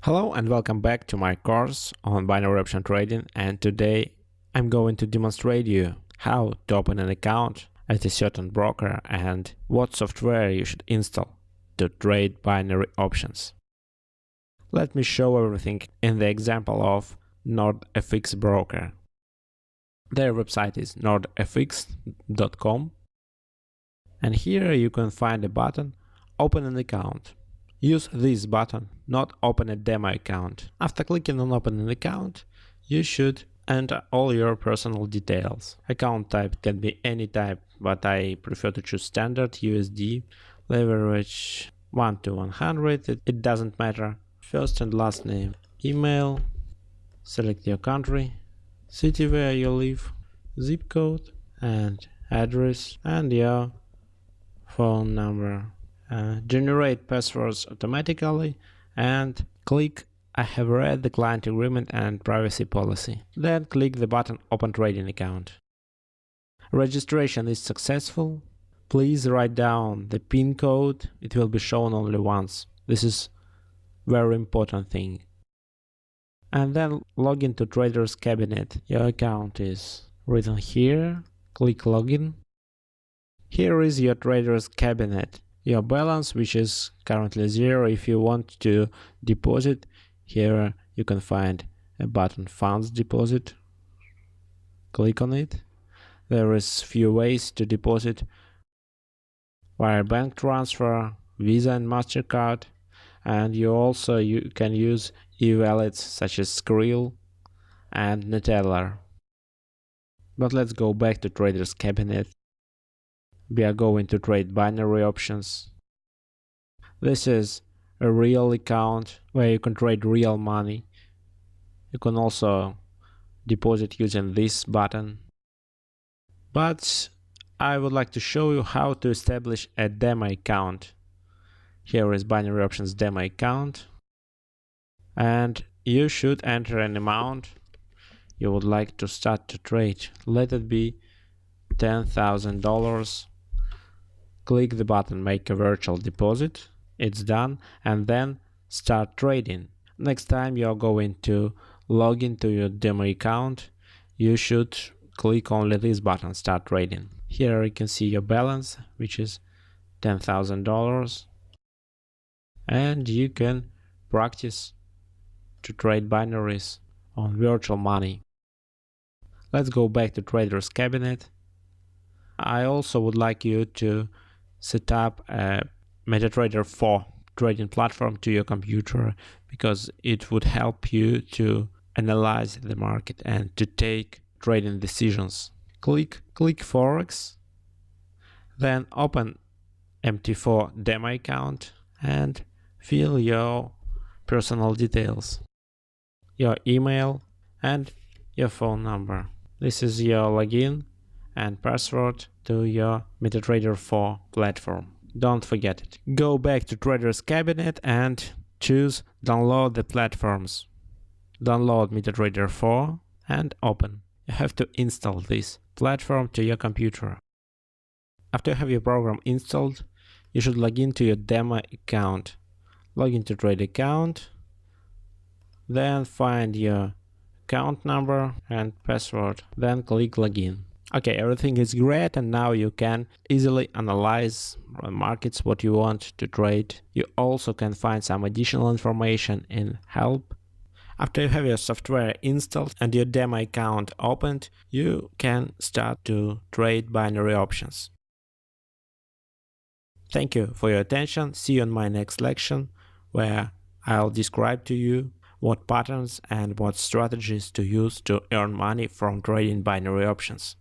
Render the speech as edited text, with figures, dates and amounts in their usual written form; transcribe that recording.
Hello and welcome back to my course on binary option trading, and today I'm going to demonstrate you how to open an account at a certain broker and what software you should install to trade binary options. Let me show everything in the example of NordFX broker. Their website is nordfx.com, and here you can find a button Open an account. Use this button, not open a demo account. After clicking on open an account, you should enter all your personal details. Account type can be any type, but I prefer to choose standard USD, leverage 1 to 100, it doesn't matter. First and last name, email, select your country, city where you live, zip code and address, and your phone number. Generate passwords automatically and click I have read the client agreement and privacy policy. Then click the button Open Trading Account. Registration is successful. Please write down the PIN code. It will be shown only once. This is very important thing. And then log into Trader's Cabinet. Your account is written here. Click Login. Here is your Trader's Cabinet. Your balance, which is currently 0. If you want to deposit, here you can find a button Funds Deposit. Click on it. There is few ways to deposit: via bank transfer, Visa and MasterCard, and you can use e-wallets such as Skrill and Metatrader. But let's go back to Trader's Cabinet. We are going to trade binary options. This is a real account where you can trade real money. You can also deposit using this button. But I would like to show you how to establish a demo account. Here is binary options demo account, and you should enter an amount you would like to start to trade. Let it be $10,000. Click the button Make a virtual deposit. It's done, and then start trading. Next time you're going to log into your demo account, you should click only this button Start Trading. Here you can see your balance, which is $10,000, and you can practice to trade binaries on virtual money. Let's go back to Trader's Cabinet. I also would like you to set up a Metatrader 4 trading platform to your computer, because it would help you to analyze the market and to take trading decisions. Click Forex, then open MT4 demo account and fill your personal details, your email and your phone number. This is your login and password to your Metatrader 4 platform. Don't forget it. Go back to Trader's Cabinet and choose Download the platforms. Download Metatrader 4 and open. You have to install this platform to your computer. After you have your program installed, you should log into your demo account. Log into Trade account, then find your account number and password, then click Login. Okay, everything is great, and now you can easily analyze markets what you want to trade. You also can find some additional information in Help. After you have your software installed and your demo account opened, you can start to trade binary options. Thank you for your attention. See you in my next lecture, where I'll describe to you what patterns and what strategies to use to earn money from trading binary options.